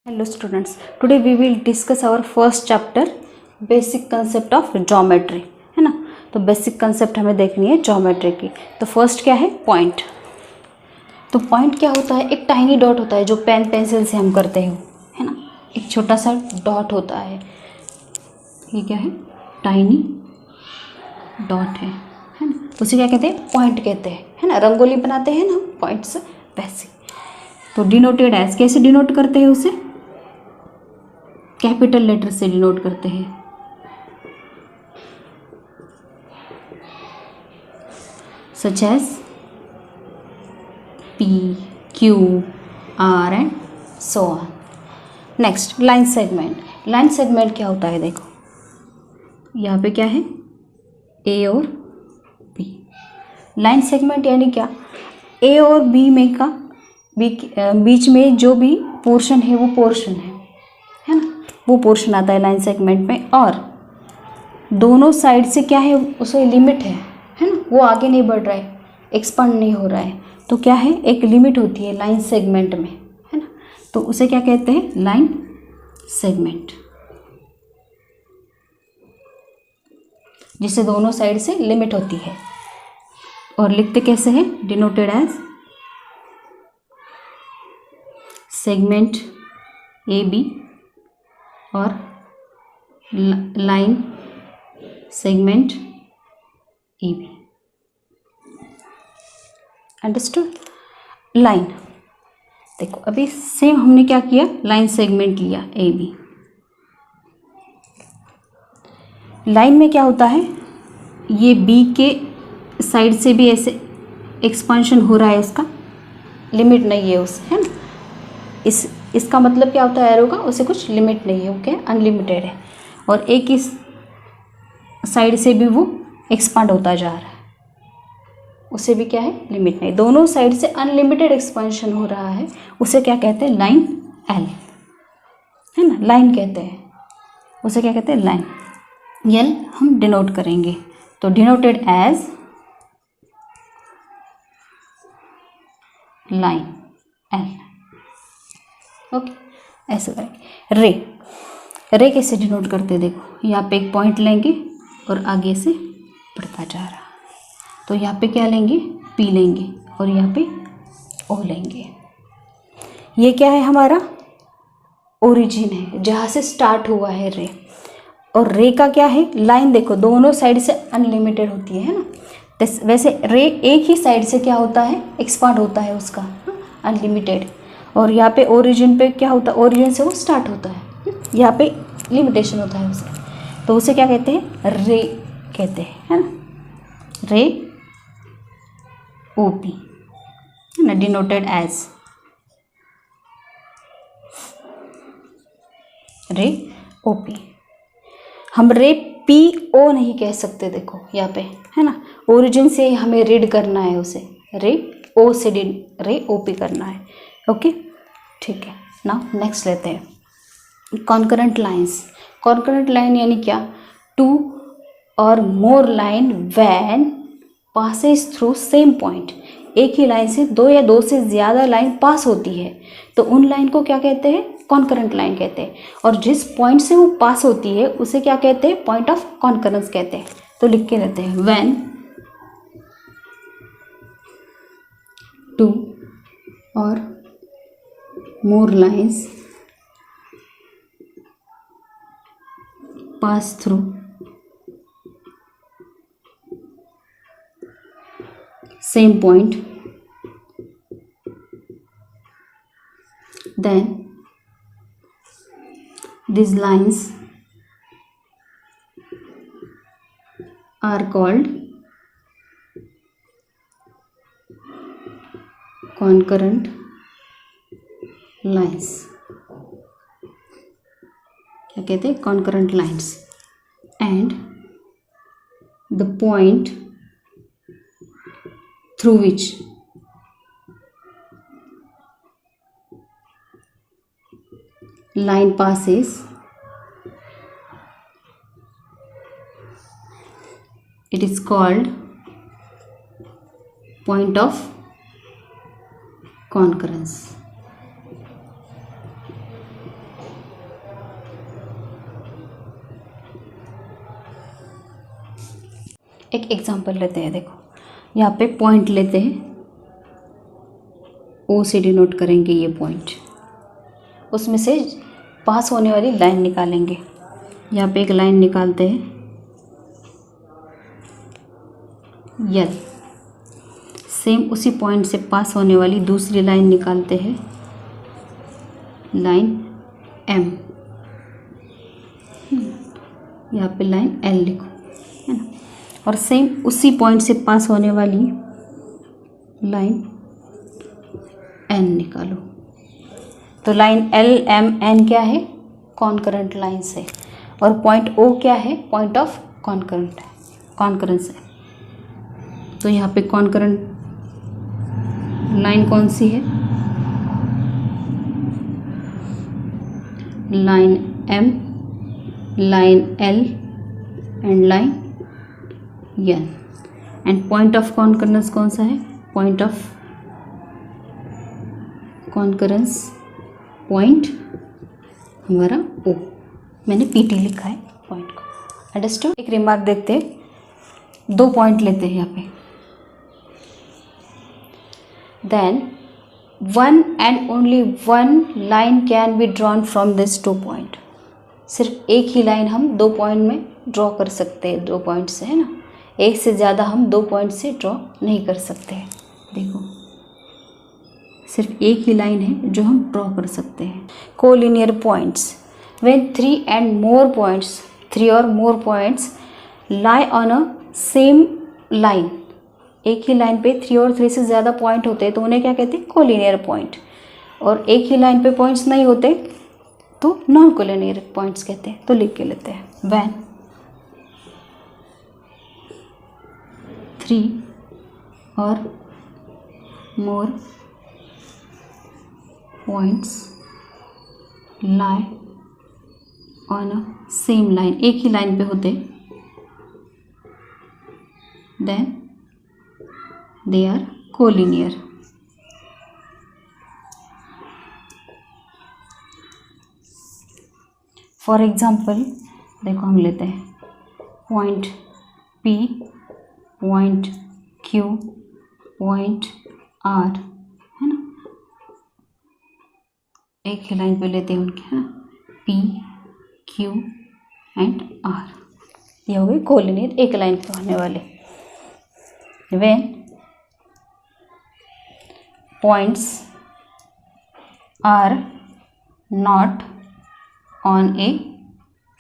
Hello students, today we will discuss our first chapter basic concept of geometry, है ना। तो basic concept हमें देखनी है ज्योमेट्री की। तो फर्स्ट क्या है, पॉइंट। तो पॉइंट क्या होता है, एक टाइनी डॉट होता है जो पेन पेंसिल से हम करते हैं, है ना। एक छोटा सा डॉट होता है, ये क्या है, टाइनी डॉट है ना। उसे क्या कहते हैं, पॉइंट कहते हैं, है ना। रंगोली बनाते हैं ना पॉइंट से, वैसे। तो डिनोटेड एज, कैसे डिनोट करते हैं उसे, कैपिटल लेटर से डिनोट करते हैं। Such as P, Q, R and so on. Next, line segment. Line segment क्या होता है, देखो यहाँ पे क्या है, A और B। लाइन सेगमेंट यानी क्या, A और B में का बीच में जो भी पोर्शन है वो पोर्शन है ना, वो पोर्शन आता है लाइन सेगमेंट में। और दोनों साइड से क्या है, उसे लिमिट है ना, वो आगे नहीं बढ़ रहा है, एक्सपांड नहीं हो रहा है। तो क्या है, एक लिमिट होती है लाइन सेगमेंट में, है ना। तो उसे क्या कहते हैं, लाइन सेगमेंट, जिसे दोनों साइड से लिमिट होती है। और लिखते कैसे हैं, डिनोटेड एज सेगमेंट AB और line segment EB। Understood. Line, देखो अभी सेम हमने क्या किया, लाइन सेगमेंट लिया AB। लाइन में क्या होता है, ये B के साइड से भी ऐसे एक्सपांशन हो रहा है, उसका लिमिट नहीं है उस, है ना। इसका मतलब क्या होता है, एरो का, उसे कुछ लिमिट नहीं है, ओके, अनलिमिटेड है। और एक इस साइड से भी वो एक्सपांड होता जा रहा है, उसे भी क्या है, लिमिट नहीं। दोनों साइड से अनलिमिटेड एक्सपेंशन हो रहा है, उसे क्या कहते हैं, लाइन L, है ना, लाइन कहते हैं उसे, क्या कहते हैं, लाइन। L हम डिनोट करेंगे, तो denoted as line L, okay, ऐसे करेंगे। रे कैसे डिनोट करते हैं, देखो यहाँ पे एक पॉइंट लेंगे और आगे से बढ़ता जा रहा है। तो यहाँ पे क्या लेंगे, P लेंगे और यहाँ पे O लेंगे। ये क्या है, हमारा ओरिजिन है, जहाँ से स्टार्ट हुआ है रे। और रे का क्या है, लाइन देखो दोनों साइड से अनलिमिटेड होती है ना। वैसे रे एक ही साइड से क्या होता है, एक्सपांड होता है उसका, अनलिमिटेड। और यहाँ पे ओरिजिन पे क्या होता है, ओरिजिन से वो स्टार्ट होता है, यहाँ पे लिमिटेशन होता है उसे। तो उसे क्या कहते हैं, रे कहते हैं, है ना। रे OP, है ना, डिनोटेड एज रे OP। हम रे PO नहीं कह सकते, देखो यहाँ पे, है ना। ओरिजिन से हमें रीड करना है उसे, रे O से रे OP करना है, ओके, ठीक है। नाउ नेक्स्ट लेते हैं, कॉन्करेंट लाइंस। कॉन्करेंट लाइन यानी क्या, 2 और more line when passes through same point. एक ही लाइन से 2 या 2 से ज़्यादा लाइन पास होती है, तो उन लाइन को क्या कहते हैं, कॉन्करेंट लाइन कहते हैं। और जिस पॉइंट से वो पास होती है उसे क्या कहते हैं, पॉइंट ऑफ कॉन्करेंस कहते हैं। तो लिख के लेते हैं, व्हेन 2 और more lines pass through same point, then these lines are called concurrent lines। क्या कहते हैं, concurrent lines। and the point through which line passes, it is called point of concurrence। एक एग्जांपल लेते हैं। देखो यहाँ पे पॉइंट लेते हैं, ओ से डिनोट करेंगे ये पॉइंट, उसमें से पास होने वाली लाइन निकालेंगे। यहाँ पे एक लाइन निकालते हैं यल, सेम उसी पॉइंट से पास होने वाली दूसरी लाइन निकालते हैं लाइन एम, यहाँ पे लाइन एल लिखो, है ना। और सेम उसी पॉइंट से पास होने वाली लाइन एन निकालो। तो लाइन एल एम एन क्या है, कॉन्करेंट लाइन्स है, और पॉइंट ओ क्या है, पॉइंट ऑफ कॉन्करेंस है। तो यहाँ पे कॉन्करेंट लाइन कौन सी है, line M, line L and line N. And point of concurrence कौन सा है, पॉइंट ऑफ कॉन्करेंस पॉइंट हमारा ओ, मैंने पीटी लिखा है पॉइंट को, अंडरस्टूड। एक रिमार्क देखते हैं, 2 पॉइंट लेते हैं यहाँ पे, then 1 and only 1 line can be drawn from this 2 point। सिर्फ एक ही लाइन हम 2 पॉइंट में ड्रॉ कर सकते हैं, 2 पॉइंट से, है ना। एक से ज़्यादा हम 2 पॉइंट से ड्रॉ नहीं कर सकते हैं। देखो सिर्फ एक ही लाइन है जो हम ड्रॉ कर सकते हैं। Collinear points, when 3 and more points, 3 or more points lie on a same line, एक ही लाइन पे 3 और 3 से ज़्यादा पॉइंट होते हैं तो उन्हें क्या कहते हैं, कोलिनियर पॉइंट। और एक ही लाइन पे पॉइंट्स नहीं होते तो नॉन कोलिनियर पॉइंट्स कहते हैं। तो लिख के लेते हैं, व्हेन 3 और more points lie on a same line, एक ही लाइन पे होते, then they are collinear। For example देखो हम लेते हैं point P, point Q, point R, है ना। एक ही लाइन पे लेते हैं उनके, है ना, P, Q एंड R, ये हो गए कोलिनियर, एक लाइन पे होने वाले। When points are not on a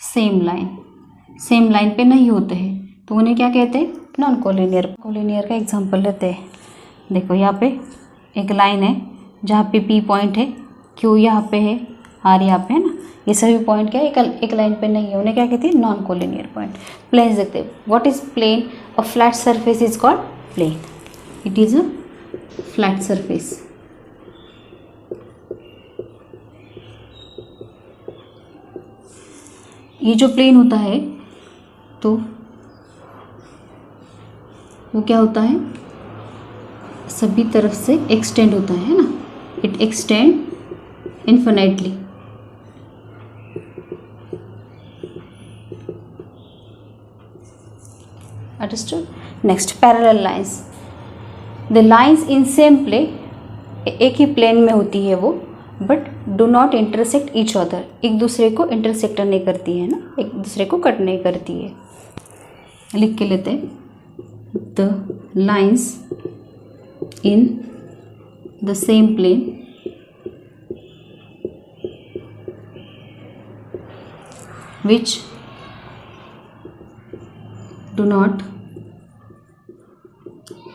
same line, same line पे नहीं होते हैं तो उन्हें क्या कहते हैं, नॉन कोलिनियर। कोलिनियर का एग्जांपल लेते हैं। देखो यहाँ पे एक लाइन है जहाँ पे P पॉइंट है, Q यहाँ पे है, R यहाँ पे है ना, ये सभी पॉइंट क्या है, एक लाइन पे नहीं है, उन्हें क्या कहते हैं, नॉन कोलिनियर पॉइंट। प्लेन देखते हैं, what is plane, a flat surface is called plane, it is a flat surface. ये जो प्लेन होता है तो वो क्या होता है, सभी तरफ से एक्सटेंड होता है ना, it extend infinitely. Understood. Next parallel lines, the lines in same plane, एक ही प्लेन में होती है वो, but do not intersect each other, एक दूसरे को इंटरसेक्ट नहीं करती है ना, एक दूसरे को कट नहीं करती है। लिख के लेते हैं, the lines in the same plane which do not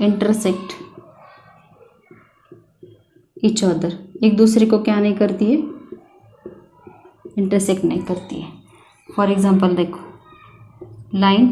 intersect each other, एक दूसरे को क्या नहीं करती है, इंटरसेक्ट नहीं करती है। फॉर एग्जांपल देखो, line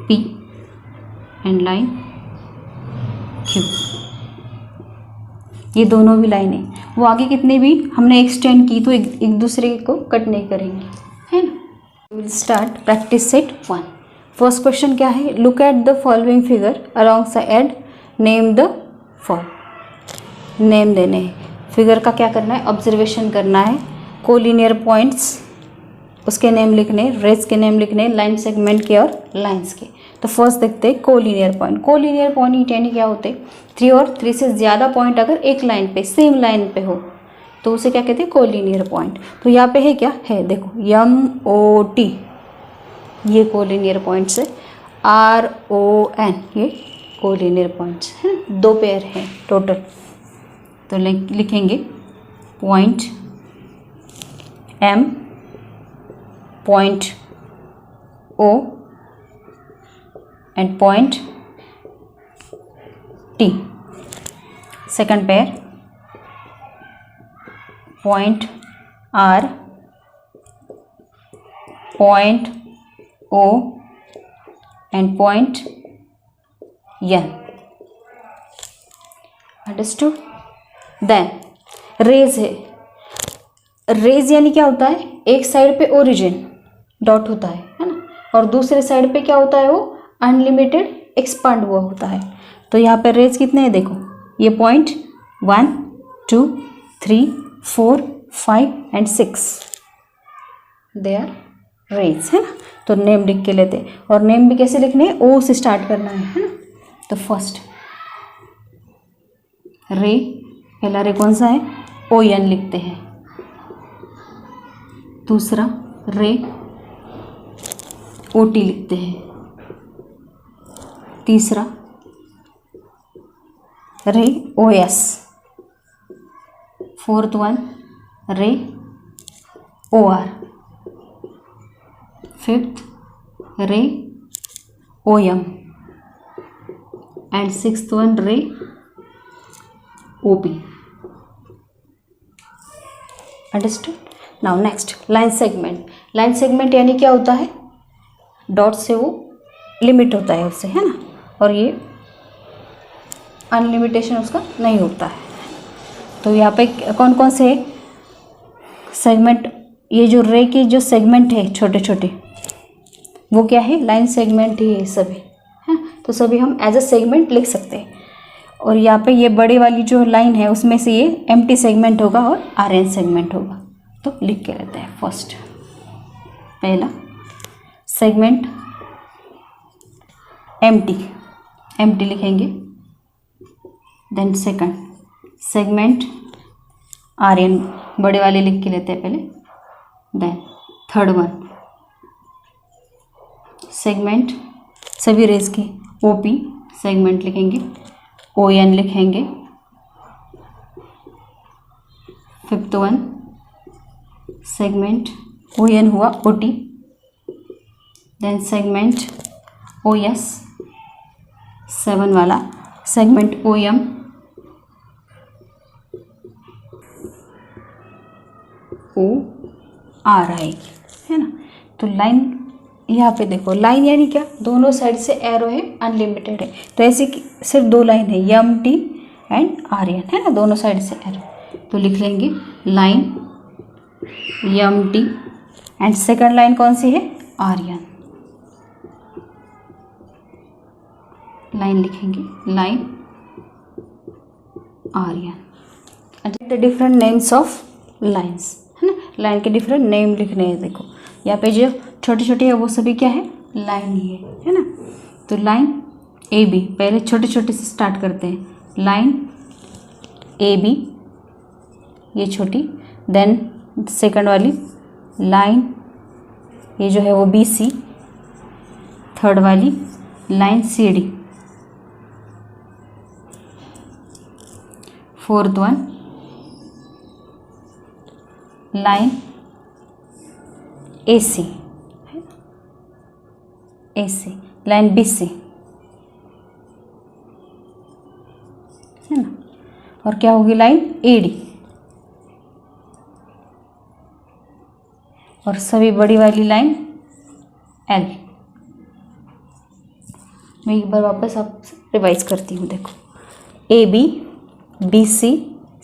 P and line Q, ये दोनों भी लाइनें, वो आगे कितने भी हमने एक्सटेंड की तो एक दूसरे को कट नहीं करेंगे, है ना। Will start practice set 1। First question क्या है, look at the following figure along side, name the fall, name देने हैं। फिगर का क्या करना है, ऑब्जर्वेशन करना है। कोलिनियर पॉइंट्स उसके नेम लिखने, रेज के नेम लिखने, लाइन सेगमेंट के और लाइंस के। तो फर्स्ट देखते हैं कोलिनियर पॉइंट। कोलिनियर पॉइंट यानी क्या होते हैं, 3 और 3 से ज़्यादा पॉइंट अगर एक लाइन पे, सेम लाइन पे हो तो उसे क्या कहते हैं, कोलिनियर पॉइंट। तो यहाँ पे है क्या है, देखो MOT, ये कोलिनियर पॉइंट्स है। RON, ये कोलिनियर पॉइंट्स है, 2 पेयर हैं टोटल। तो लिखेंगे point M, point O and point T। Second pair point R, point O and point N। Understood. Then rays है। रेज यानी क्या होता है, एक साइड पे ओरिजिन डॉट होता है ना, और दूसरे साइड पे क्या होता है, वो अनलिमिटेड एक्सपांड हुआ होता है। तो यहाँ पे रेज कितने हैं, देखो ये point 1 2 3 4 5 and 6 they are rays, है ना। तो नेम लिख के लेते हैं, और नेम भी कैसे लिखने हैं, ओ से स्टार्ट करना है ना। तो फर्स्ट रे, पहला रे कौन सा है, ON लिखते हैं। दूसरा रे OT लिखते हैं। तीसरा रे OS। फोर्थ वन रे OR। फिफ्थ रे OM एंड सिक्स्थ वन रे OP। Understood. Now next line segment. Line segment यानी क्या होता है, डॉट से वो लिमिट होता है उससे, है ना, और ये अनलिमिटेशन उसका नहीं होता है। तो यहाँ पे कौन कौन से सेगमेंट, ये जो रे के जो सेगमेंट है छोटे छोटे, वो क्या है, लाइन सेगमेंट ही है सभी, है। तो सभी हम एज अ सेगमेंट लिख सकते हैं। और यहाँ पे ये बड़े वाली जो लाइन है उसमें से ये एम्प्टी सेगमेंट होगा और RN सेगमेंट होगा। तो लिख के लेते हैं। फर्स्ट पहला सेगमेंट एम्प्टी लिखेंगे। देन सेकंड सेगमेंट RN, बड़े वाले लिख के लेते हैं पहले। देन थर्ड वन सेगमेंट सभी रेज की OP सेगमेंट लिखेंगे, ON लिखेंगे। फिफ्थ वन सेगमेंट ON हुआ OT। देन सेगमेंट OS, 7 वाला सेगमेंट OM, OR आएगी, है ना। तो लाइन यहाँ पे देखो, लाइन यानी क्या, दोनों साइड से एरो है, अनलिमिटेड है। तो ऐसे सिर्फ 2 लाइन है, MT एंड RN, है ना, दोनों साइड से एरो। तो लिख लेंगे line MT and second line कौन सी है, RN। लाइन लिखेंगे line RN। The different names of lines, है ना, लाइन के डिफरेंट नेम लिखने हैं। देखो यहाँ पे जो छोटी छोटी है वो सभी क्या है, लाइन ही है ना। तो लाइन AB, पहले छोटे छोटे से स्टार्ट करते हैं। लाइन AB ये छोटी, देन सेकंड वाली लाइन ये जो है वो BC, थर्ड वाली line CD, fourth one line AC, line BC, है ना। और क्या होगी, लाइन AD। और सभी बड़ी वाली लाइन L। मैं एक बार वापस आपसे रिवाइज करती हूँ। देखो AB, BC,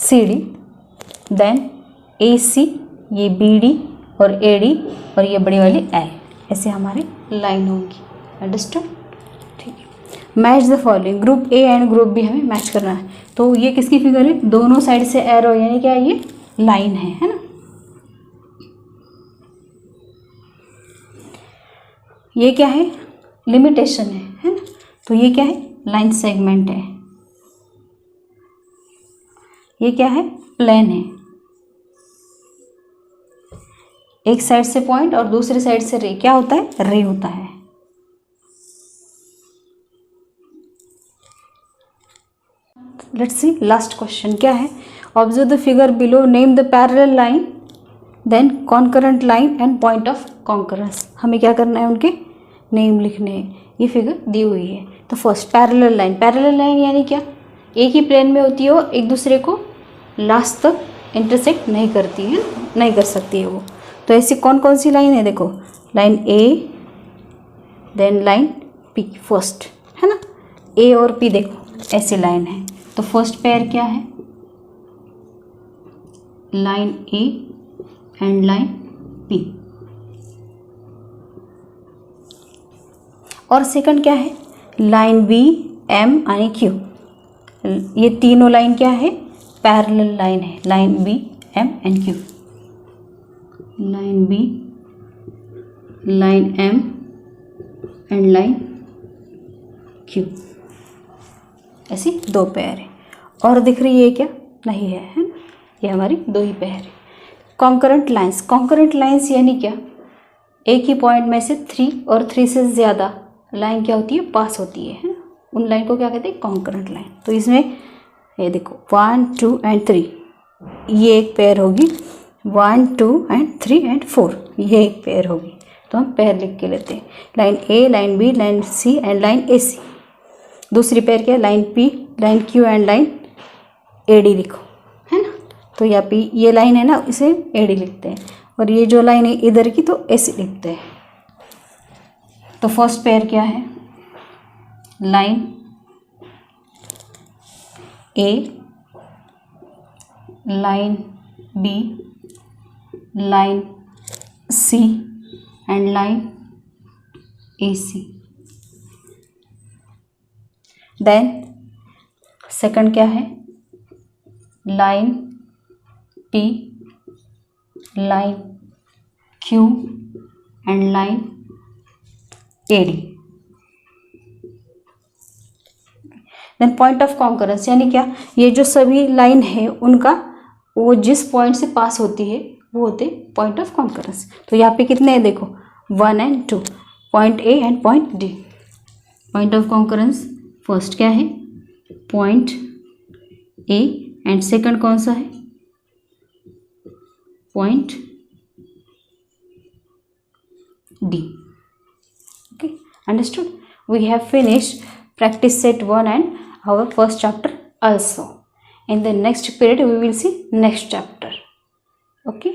CD, then AC, ये BD और AD, और ये बड़ी वाली L। ऐसे हमारी लाइन होंगी। अंडरस्टूड, ठीक है। Match the following, group A and group B हमें मैच करना है। तो ये किसकी फिगर है, दोनों साइड से एरो, यानी क्या, ये लाइन है ना। ये क्या है, लिमिटेशन है ना। तो ये क्या है, लाइन सेगमेंट है। ये क्या है, प्लेन है। एक साइड से पॉइंट और दूसरी साइड से रे, क्या होता है, रे होता है। लेट्स सी लास्ट क्वेश्चन क्या है। Observe the figure below, name the parallel line then concurrent line and point of concurrence. हमें क्या करना है, उनके नेम लिखने हैं। ये फिगर दी हुई है। तो first parallel line, parallel line यानी क्या, एक ही प्लेन में होती है और एक दूसरे को लास्ट तक इंटरसेक्ट नहीं करती है, नहीं कर सकती है वो। तो ऐसी कौन कौन सी लाइन है, देखो line A then line P, first है ना, ए और पी देखो ऐसी लाइन है। तो फर्स्ट पेयर क्या है, line A and line P. और सेकंड क्या है, लाइन बी एम यानी क्यू। ये तीनों लाइन क्या है, पैरेलल लाइन है, line B M and Q. Line B, line M and line Q, ऐसी दो पेयर है। और दिख रही है क्या, नहीं है, है ना, ये हमारी दो ही पेयर है। कॉन्करेंट लाइंस, कॉन्करेंट लाइंस यानी क्या, एक ही पॉइंट में से 3 और 3 से ज़्यादा लाइन क्या होती है, पास होती है ना, उन लाइन को क्या कहते हैं, कॉन्करेंट लाइन। तो इसमें ये देखो 1 2 एंड 3, ये एक पेयर होगी, 1 2 एंड 3 एंड 4, ये एक पेयर होगी। तो हम पेयर लिख के लेते हैं, line A, line B, line C and line A C. दूसरी पेयर क्या है, line P, line Q and line A D लिखो, है ना। तो या पी, ये लाइन है ना, इसे ए डी लिखते हैं, और ये जो लाइन है इधर की तो ऐसे लिखते हैं। तो फर्स्ट पेयर क्या है, line A, line B, line C and line A C. Then second क्या है, line P, line Q and line A D. Then point of concurrence यानी क्या, ये जो सभी लाइन है उनका वो जिस पॉइंट से पास होती है वो होते पॉइंट ऑफ कॉन्करेंस। तो यहाँ पे कितने हैं देखो, 1 and 2, point A and point D. Point of concurrence first क्या है, पॉइंट ए एंड सेकंड कौन सा है, point D. Okay, understood? We have finished practice set 1 and our first chapter also. In the next period we will see next chapter. Okay.